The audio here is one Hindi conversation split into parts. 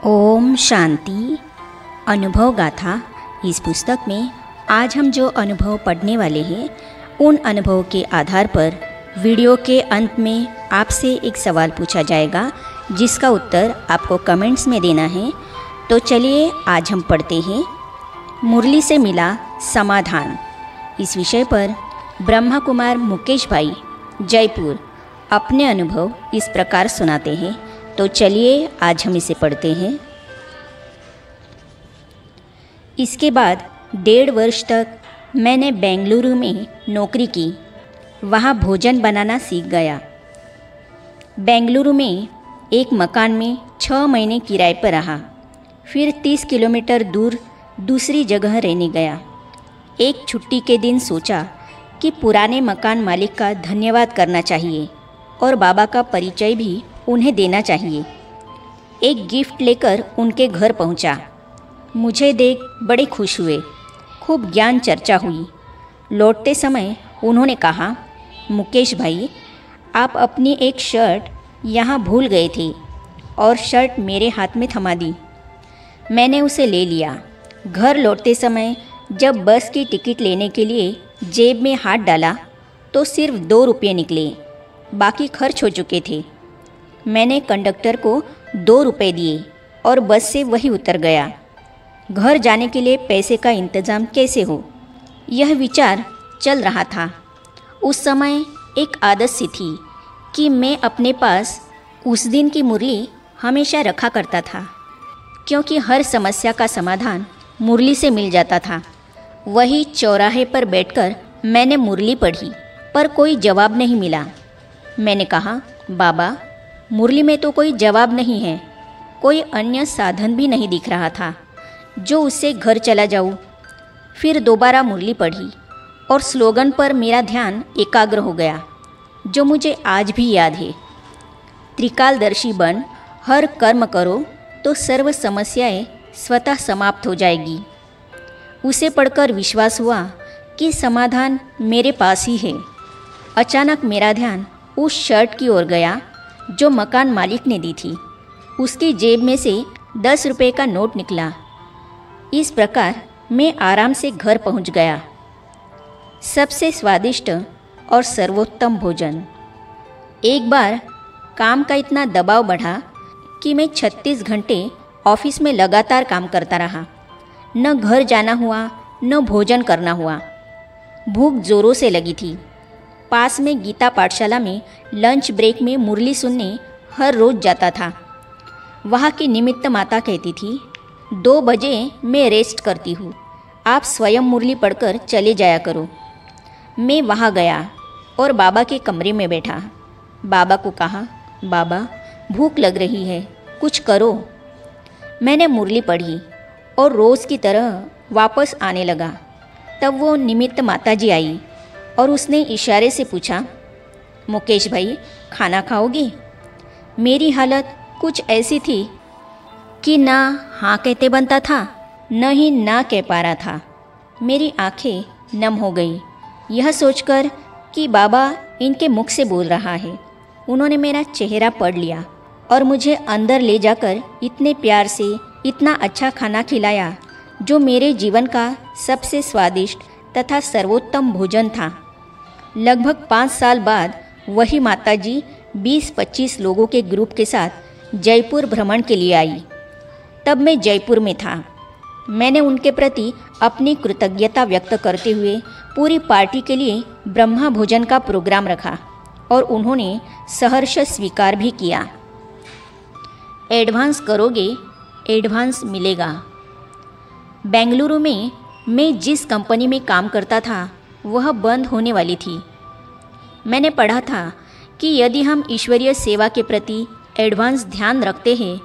ओम शांति। अनुभव गाथा। इस पुस्तक में आज हम जो अनुभव पढ़ने वाले हैं उन अनुभवों के आधार पर वीडियो के अंत में आपसे एक सवाल पूछा जाएगा जिसका उत्तर आपको कमेंट्स में देना है। तो चलिए आज हम पढ़ते हैं मुरली से मिला समाधान। इस विषय पर ब्रह्मा कुमार मुकेश भाई जयपुर अपने अनुभव इस प्रकार सुनाते हैं। तो चलिए आज हम इसे पढ़ते हैं। इसके बाद 1.5 वर्ष तक मैंने बेंगलुरु में नौकरी की। वहाँ भोजन बनाना सीख गया। बेंगलुरु में एक मकान में 6 महीने किराए पर रहा। फिर 30 किलोमीटर दूर दूसरी जगह रहने गया। एक छुट्टी के दिन सोचा कि पुराने मकान मालिक का धन्यवाद करना चाहिए और बाबा का परिचय भी उन्हें देना चाहिए। एक गिफ्ट लेकर उनके घर पहुंचा। मुझे देख बड़े खुश हुए। खूब ज्ञान चर्चा हुई। लौटते समय उन्होंने कहा, मुकेश भाई, आप अपनी एक शर्ट यहाँ भूल गए थे और शर्ट मेरे हाथ में थमा दी। मैंने उसे ले लिया। घर लौटते समय जब बस की टिकट लेने के लिए जेब में हाथ डाला तो सिर्फ 2 रुपये निकले। बाकी खर्च हो चुके थे। मैंने कंडक्टर को 2 रुपये दिए और बस से वही उतर गया। घर जाने के लिए पैसे का इंतज़ाम कैसे हो, यह विचार चल रहा था। उस समय एक आदत सी थी कि मैं अपने पास उस दिन की मुरली हमेशा रखा करता था, क्योंकि हर समस्या का समाधान मुरली से मिल जाता था। वही चौराहे पर बैठकर मैंने मुरली पढ़ी, पर कोई जवाब नहीं मिला। मैंने कहा, बाबा, मुरली में तो कोई जवाब नहीं है। कोई अन्य साधन भी नहीं दिख रहा था जो उससे घर चला जाऊँ। फिर दोबारा मुरली पढ़ी और स्लोगन पर मेरा ध्यान एकाग्र हो गया, जो मुझे आज भी याद है। त्रिकालदर्शी बन हर कर्म करो तो सर्व समस्याएं स्वतः समाप्त हो जाएगी। उसे पढ़कर विश्वास हुआ कि समाधान मेरे पास ही है। अचानक मेरा ध्यान उस शर्ट की ओर गया जो मकान मालिक ने दी थी। उसकी जेब में से 10 रुपये का नोट निकला। इस प्रकार मैं आराम से घर पहुंच गया। सबसे स्वादिष्ट और सर्वोत्तम भोजन। एक बार काम का इतना दबाव बढ़ा कि मैं 36 घंटे ऑफिस में लगातार काम करता रहा। न घर जाना हुआ, न भोजन करना हुआ। भूख जोरों से लगी थी। पास में गीता पाठशाला में लंच ब्रेक में मुरली सुनने हर रोज़ जाता था। वहाँ की निमित्त माता कहती थी, 2 बजे मैं रेस्ट करती हूँ, आप स्वयं मुरली पढ़कर चले जाया करो। मैं वहाँ गया और बाबा के कमरे में बैठा। बाबा को कहा, बाबा, भूख लग रही है, कुछ करो। मैंने मुरली पढ़ी और रोज़ की तरह वापस आने लगा। तब वो निमित्त माता जी आई और उसने इशारे से पूछा, मुकेश भाई, खाना खाओगे? मेरी हालत कुछ ऐसी थी कि ना हाँ कहते बनता था, न ही ना कह पा रहा था। मेरी आंखें नम हो गई, यह सोचकर कि बाबा इनके मुख से बोल रहा है। उन्होंने मेरा चेहरा पढ़ लिया और मुझे अंदर ले जाकर इतने प्यार से इतना अच्छा खाना खिलाया, जो मेरे जीवन का सबसे स्वादिष्ट तथा सर्वोत्तम भोजन था। लगभग 5 साल बाद वही माताजी 20-25 लोगों के ग्रुप के साथ जयपुर भ्रमण के लिए आई। तब मैं जयपुर में था। मैंने उनके प्रति अपनी कृतज्ञता व्यक्त करते हुए पूरी पार्टी के लिए ब्रह्मा भोजन का प्रोग्राम रखा और उन्होंने सहर्ष स्वीकार भी किया। एडवांस करोगे, एडवांस मिलेगा। बेंगलुरु में मैं जिस कंपनी में काम करता था वह बंद होने वाली थी। मैंने पढ़ा था कि यदि हम ईश्वरीय सेवा के प्रति एडवांस ध्यान रखते हैं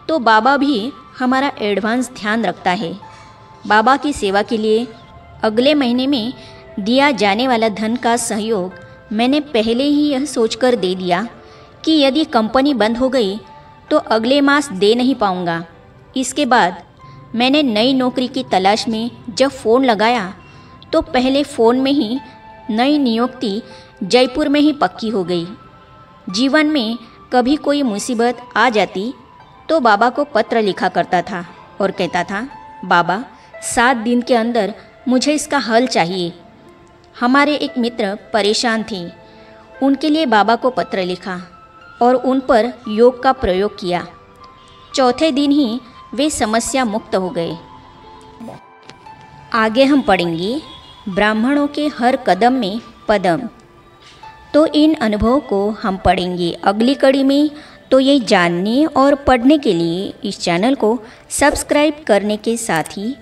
तो बाबा भी हमारा एडवांस ध्यान रखता है। बाबा की सेवा के लिए अगले महीने में दिया जाने वाला धन का सहयोग मैंने पहले ही यह सोचकर दे दिया कि यदि कंपनी बंद हो गई तो अगले मास दे नहीं पाऊँगा। इसके बाद मैंने नई नौकरी की तलाश में जब फ़ोन लगाया तो पहले फ़ोन में ही नई नियुक्ति जयपुर में ही पक्की हो गई। जीवन में कभी कोई मुसीबत आ जाती तो बाबा को पत्र लिखा करता था और कहता था, बाबा 7 दिन के अंदर मुझे इसका हल चाहिए। हमारे एक मित्र परेशान थे, उनके लिए बाबा को पत्र लिखा और उन पर योग का प्रयोग किया। चौथे दिन ही वे समस्या मुक्त हो गए। आगे हम पढ़ेंगे ब्राह्मणों के हर कदम में पदम। तो इन अनुभवों को हम पढ़ेंगे अगली कड़ी में। तो ये जानने और पढ़ने के लिए इस चैनल को सब्सक्राइब करने के साथ ही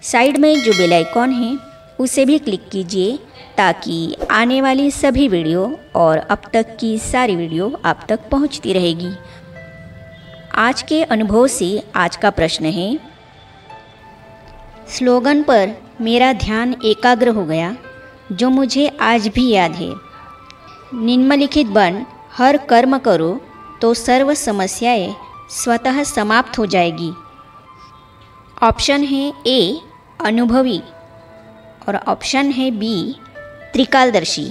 साइड में जो बेल आइकॉन है उसे भी क्लिक कीजिए, ताकि आने वाली सभी वीडियो और अब तक की सारी वीडियो आप तक पहुंचती रहेगी। आज के अनुभव से आज का प्रश्न है, स्लोगन पर मेरा ध्यान एकाग्र हो गया, जो मुझे आज भी याद है। निम्नलिखित बन हर कर्म करो तो सर्व समस्याएं स्वतः समाप्त हो जाएगी। ऑप्शन है ए अनुभवी और ऑप्शन है बी त्रिकालदर्शी।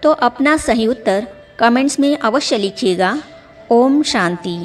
तो अपना सही उत्तर कमेंट्स में अवश्य लिखिएगा। ओम शांति।